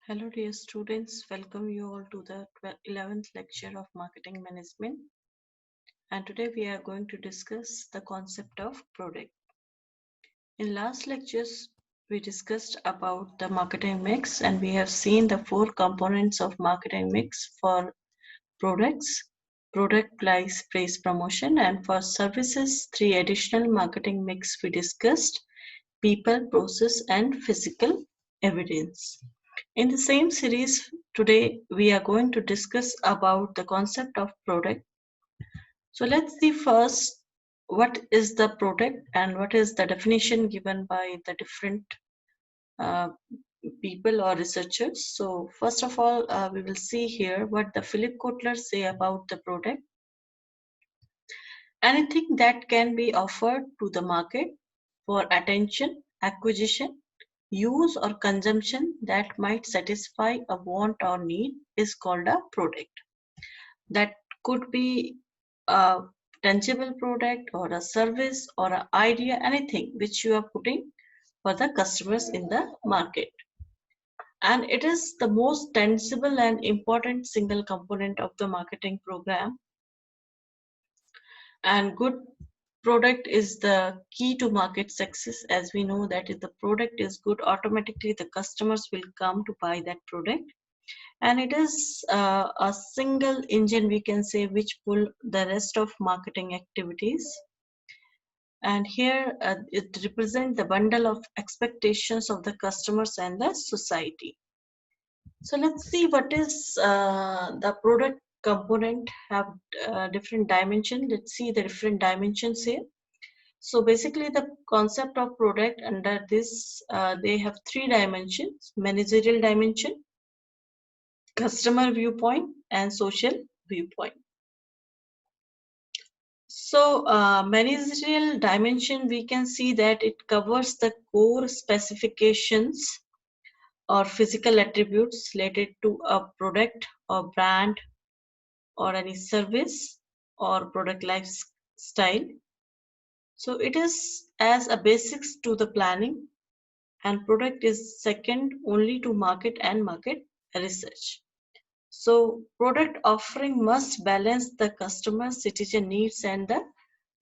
Hello dear students, welcome you all to the 11th lecture of Marketing Management, and today we are going to discuss the concept of product. In last lectures we discussed about the marketing mix and we have seen the four components of marketing mix for products, product price promotion, and for services three additional marketing mix we discussed: people, process, and physical evidence. In the same series, today we are going to discuss about the concept of product. So let's see first what is the product and what is the definition given by the different uh, people or researchers. So first of all, we will see here what the Philip Kotler say about the product. Anything that can be offered to the market for attention, acquisition, use or consumption that might satisfy a want or need is called a product. That could be a tangible product or a service or an idea, anything which you are putting for the customers in the market. And it is the most tangible and important single component of the marketing program. And good product is the key to market success. As we know that if the product is good, automatically the customers will come to buy that product. And it is a single engine, we can say, which pull the rest of marketing activities. And here it represents the bundle of expectations of the customers and the society. So let's see what is the product component have different dimension. Let's see the different dimensions here. So basically the concept of product under this, they have three dimensions: managerial dimension, customer viewpoint, and social viewpoint. So managerial dimension, we can see that it covers the core specifications or physical attributes related to a product or brand or any service or product lifestyle. So it is as a basics to the planning, and product is second only to market and market research. So product offering must balance the customer citizen needs and the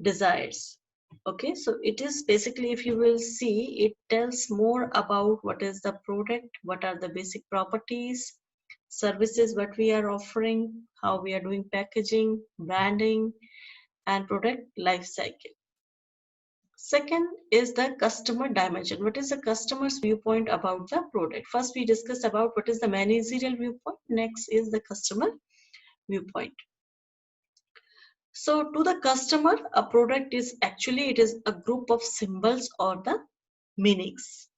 desires. Okay, so it is basically, if you will see, it tells more about what is the product, what are the basic properties, services what we are offering, how we are doing packaging, branding, and product life cycle. Second is the customer dimension. What is the customer's viewpoint about the product? First, we discussed about what is the managerial viewpoint. Next is the customer viewpoint. So to the customer, a product is actually, it is a group of symbols or the meanings.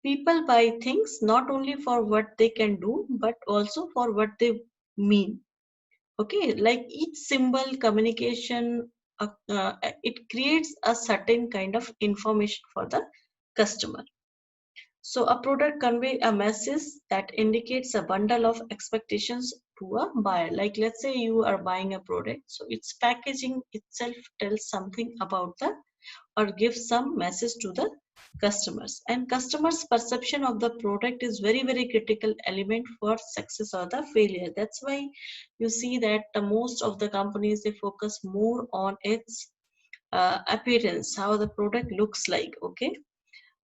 People buy things not only for what they can do, but also for what they mean. Okay, like each symbol communication, it creates a certain kind of information for the customer. So a product convey a message that indicates a bundle of expectations to a buyer. Like let's say you are buying a product, so its packaging itself tells something about the or gives some message to the customers. And customers' perception of the product is very, very critical element for success or the failure. That's why you see that the most of the companies, they focus more on its appearance, how the product looks like. Okay,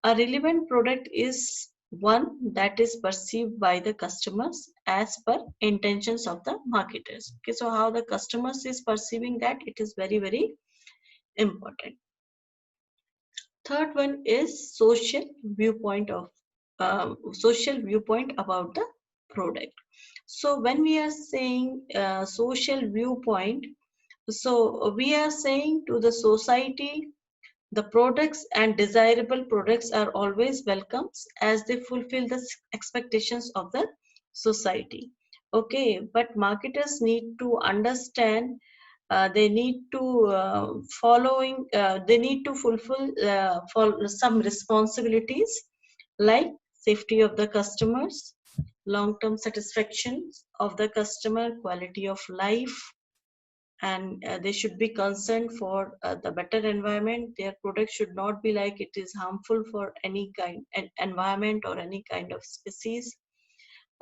a relevant product is one that is perceived by the customers as per intentions of the marketers. Okay, so how the customers is perceiving that, it is very, very important. Third one is social viewpoint about the product. So when we are saying social viewpoint, so we are saying to the society, the products and desirable products are always welcomes as they fulfill the expectations of the society. Okay, but marketers need to understand, they need to they need to fulfill for some responsibilities like safety of the customers, long-term satisfaction of the customer, quality of life, and they should be concerned for the better environment. Their product should not be like it is harmful for any kind environment or any kind of species.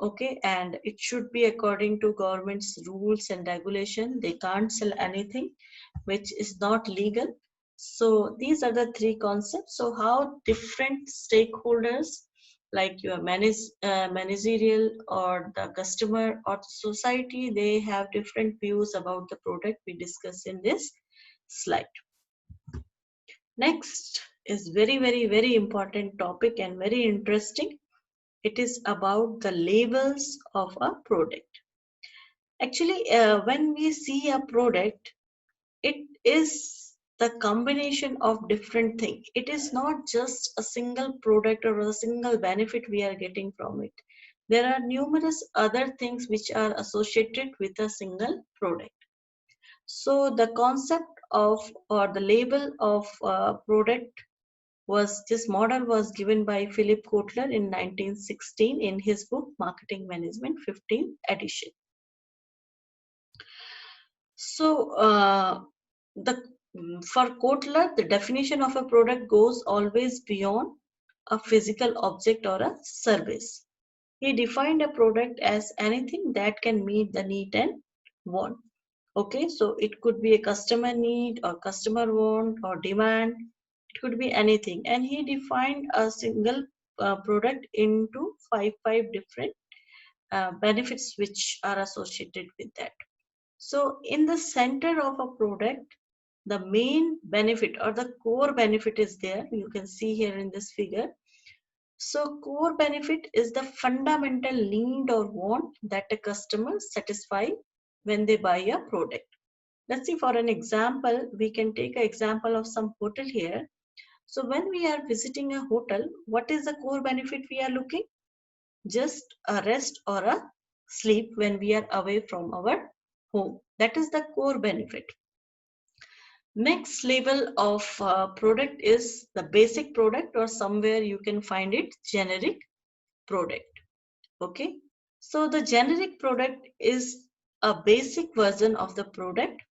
Okay, and it should be according to government's rules and regulation. They can't sell anything which is not legal. So these are the three concepts. So how different stakeholders like your managerial or the customer or the society, they have different views about the product we discuss in this slide. Next is very important topic and very interesting. It is about the labels of a product. Actually, when we see a product, it is the combination of different things. It is not just a single product or a single benefit we are getting from it. There are numerous other things which are associated with a single product. So the concept of or the label of product was this model was given by Philip Kotler in 1916 in his book Marketing Management 15th edition. So the for Kotler, the definition of a product goes always beyond a physical object or a service. He defined a product as anything that can meet the need and want. Okay, so it could be a customer need or customer want or demand. It could be anything. And he defined a single product into five different benefits which are associated with that. So in the center of a product, the main benefit or the core benefit is there. You can see here in this figure. So core benefit is the fundamental need or want that a customer satisfy when they buy a product. Let's see for an example, we can take an example of some hotel here. So when we are visiting a hotel, what is the core benefit we are looking? Just a rest or a sleep when we are away from our home. That is the core benefit. Next level of product is the basic product, or somewhere you can find it generic product. Okay, so the generic product is a basic version of the product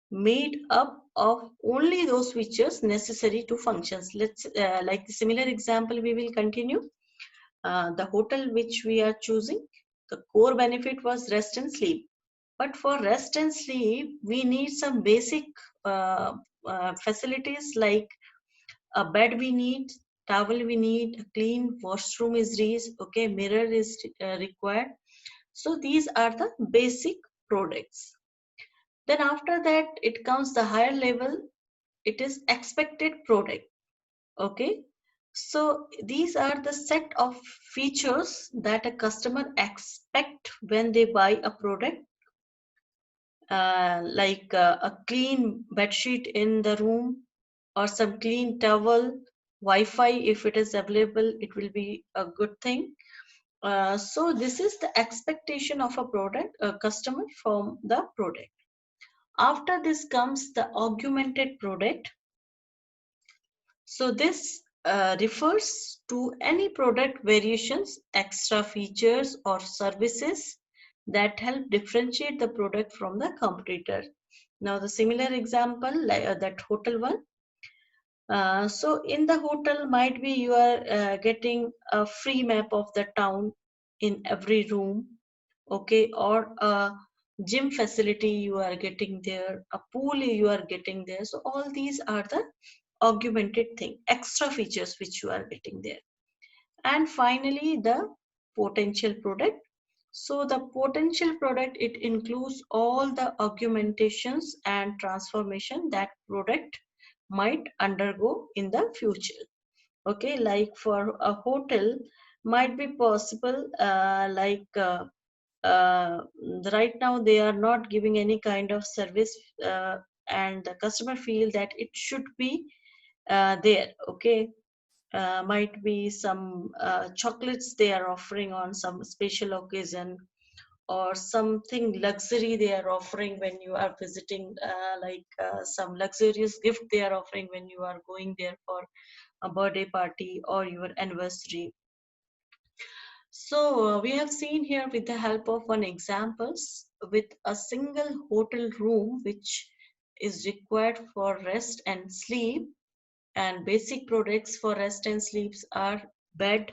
made up of only those features necessary to functions. Let's like the similar example we will continue. The hotel which we are choosing, the core benefit was rest and sleep. But for rest and sleep, we need some basic uh, facilities like a bed we need, towel we need, a clean washroom is reached, okay, mirror is required. So these are the basic products. Then after that, it comes the higher level, it is expected product, okay. So these are the set of features that a customer expect when they buy a product, like a clean bed sheet in the room or some clean towel, Wi-Fi if it is available, it will be a good thing. So this is the expectation of a product, a customer from the product. After this comes the augmented product. So this refers to any product variations, extra features or services that help differentiate the product from the competitor. Now the similar example, like that hotel one. So in the hotel might be you are getting a free map of the town in every room, okay, or a gym facility you are getting there, a pool you are getting there. So all these are the augmented thing, extra features which you are getting there. And finally the potential product. So the potential product, it includes all the augmentations and transformation that product might undergo in the future. Okay, like for a hotel might be possible, uh, right now they are not giving any kind of service, and the customer feel that it should be there, okay. Might be some chocolates they are offering on some special occasion, or something luxury they are offering when you are visiting, some luxurious gift they are offering when you are going there for a birthday party or your anniversary. So we have seen here with the help of one examples with a single hotel room which is required for rest and sleep, and basic products for rest and sleeps are bed,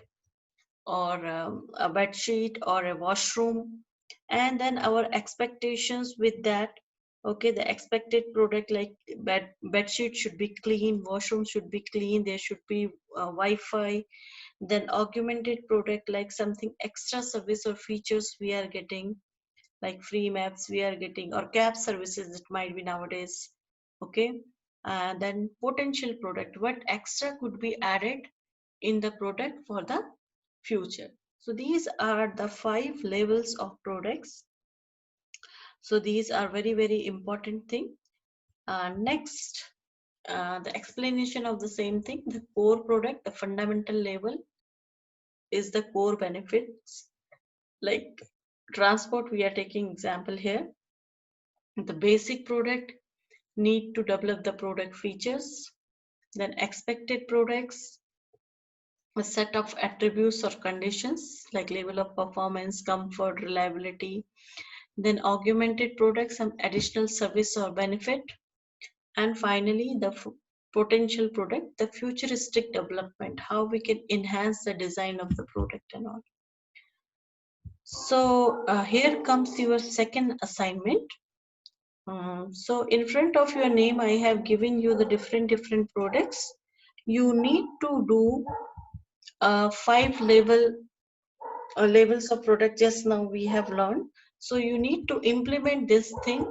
or a bed sheet or a washroom, and then our expectations with that. Okay, the expected product like bed sheet should be clean, washroom should be clean, there should be Wi-Fi. Then augmented product like something extra service or features we are getting, like free maps we are getting, or cab services it might be nowadays. Okay, and then potential product, what extra could be added in the product for the future. So these are the 5 levels of products. So these are very very important thing. Next, the explanation of the same thing. The core product, the fundamental level, is the core benefits. Like transport, we are taking example here. The basic product need to develop the product features. Then expected products, a set of attributes or conditions like level of performance, comfort, reliability. Then augmented products, some additional service or benefit. And finally, the potential product, the futuristic development, how we can enhance the design of the product and all. So here comes your second assignment. So in front of your name, I have given you the different products. You need to do 5 levels of product. Just now we have learned. So you need to implement this thing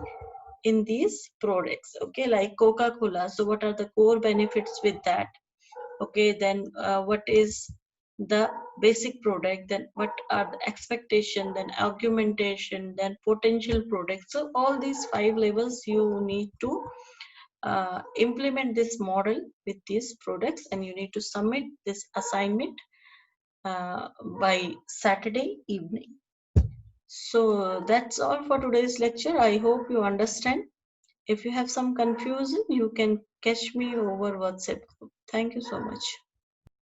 in these products. Okay, like Coca-Cola. So what are the core benefits with that? Okay, then what is the basic product, then what are the expectation, then augmentation, then potential product. So all these 5 levels you need to implement this model with these products, and you need to submit this assignment by Saturday evening. So that's all for today's lecture. I hope you understand. If you have some confusion, you can catch me over WhatsApp. Thank you so much.